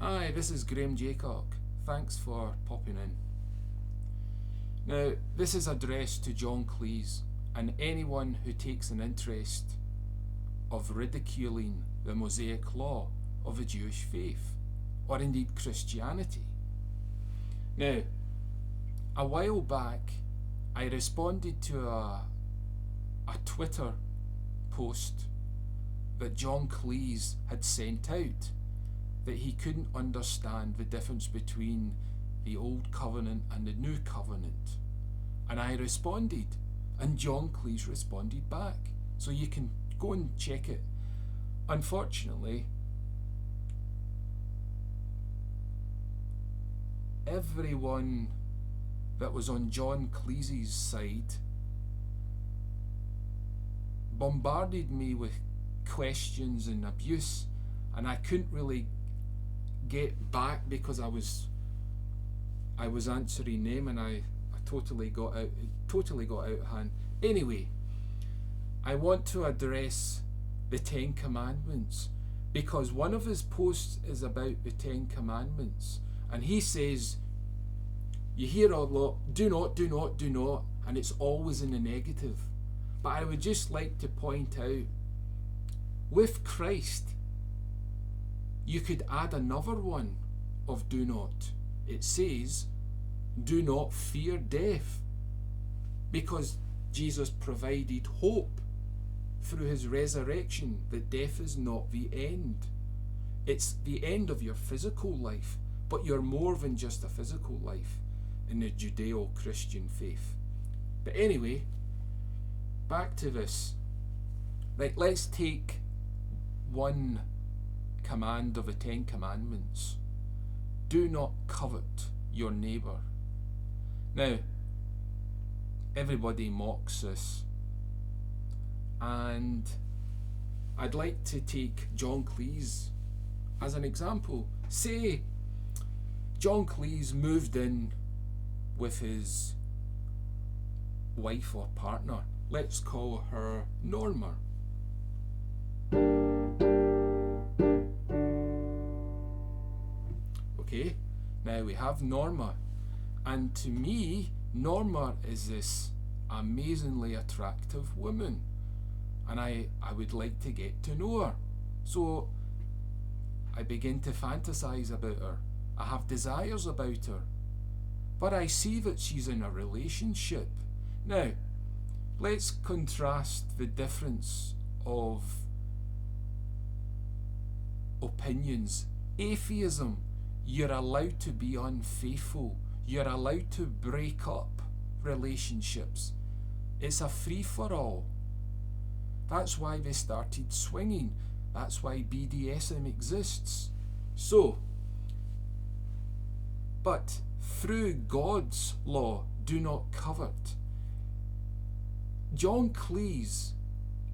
Hi, this is Graham Jeacocke. Thanks for popping in. Now, this is addressed to John Cleese and anyone who takes an interest of ridiculing the Mosaic law of the Jewish faith, or indeed Christianity. Now, a while back, I responded to a Twitter post that John Cleese had sent out, that he couldn't understand the difference between the Old Covenant and the New Covenant. And I responded, and John Cleese responded back. So you can go and check it. Unfortunately, everyone that was on John Cleese's side bombarded me with questions and abuse, and I couldn't really get back because I was answering them, and I totally got out of hand. Anyway, I want to address the Ten Commandments, because one of his posts is about the Ten Commandments, and he says, you hear a lot, do not, do not, do not, and it's always in the negative. But I would just like to point out, with Christ, you could add another one of do not. It says, do not fear death, because Jesus provided hope through his resurrection that death is not the end. It's the end of your physical life, but you're more than just a physical life in the Judeo-Christian faith. But anyway, back to this. Right, let's take one command of the Ten Commandments. Do not covet your neighbour. Now, everybody mocks this, and I'd like to take John Cleese as an example. Say John Cleese moved in with his wife or partner. Let's call her Norma. Okay, now we have Norma, and to me, Norma is this amazingly attractive woman, and I would like to get to know her. So I begin to fantasize about her. I have desires about her, but I see that she's in a relationship. Now, let's contrast the difference of opinions. Atheism, you're allowed to be unfaithful. You're allowed to break up relationships. It's a free-for-all. That's why they started swinging. That's why BDSM exists. So, but through God's law, do not covet. John Cleese,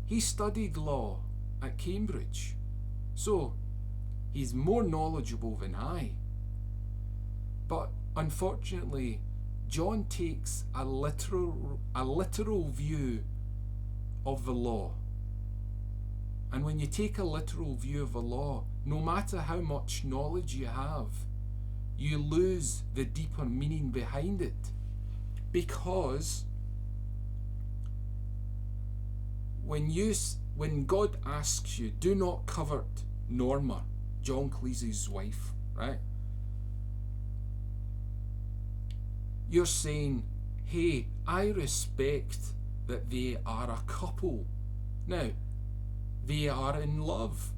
he studied law at Cambridge, so he's more knowledgeable than I. But unfortunately, John takes a literal view of the law. And when you take a literal view of the law, no matter how much knowledge you have, you lose the deeper meaning behind it. Because when God asks you, do not covet Norma, John Cleese's wife, right? You're saying, hey, I respect that they are a couple. Now, they are in love,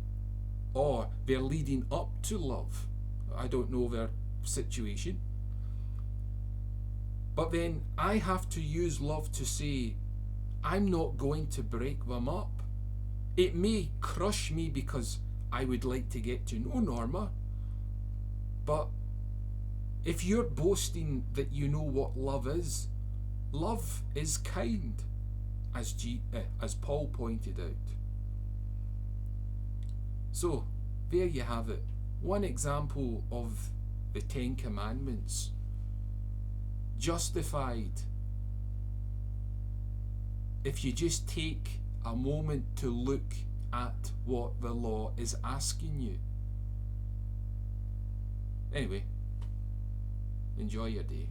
or they're leading up to love. I don't know their situation. But then I have to use love to say, I'm not going to break them up. It may crush me because I would like to get to know Norma, but if you're boasting that you know what love is kind, as Paul pointed out. So, there you have it. One example of the Ten Commandments justified if you just take a moment to look at what the law is asking you. Anyway, enjoy your day.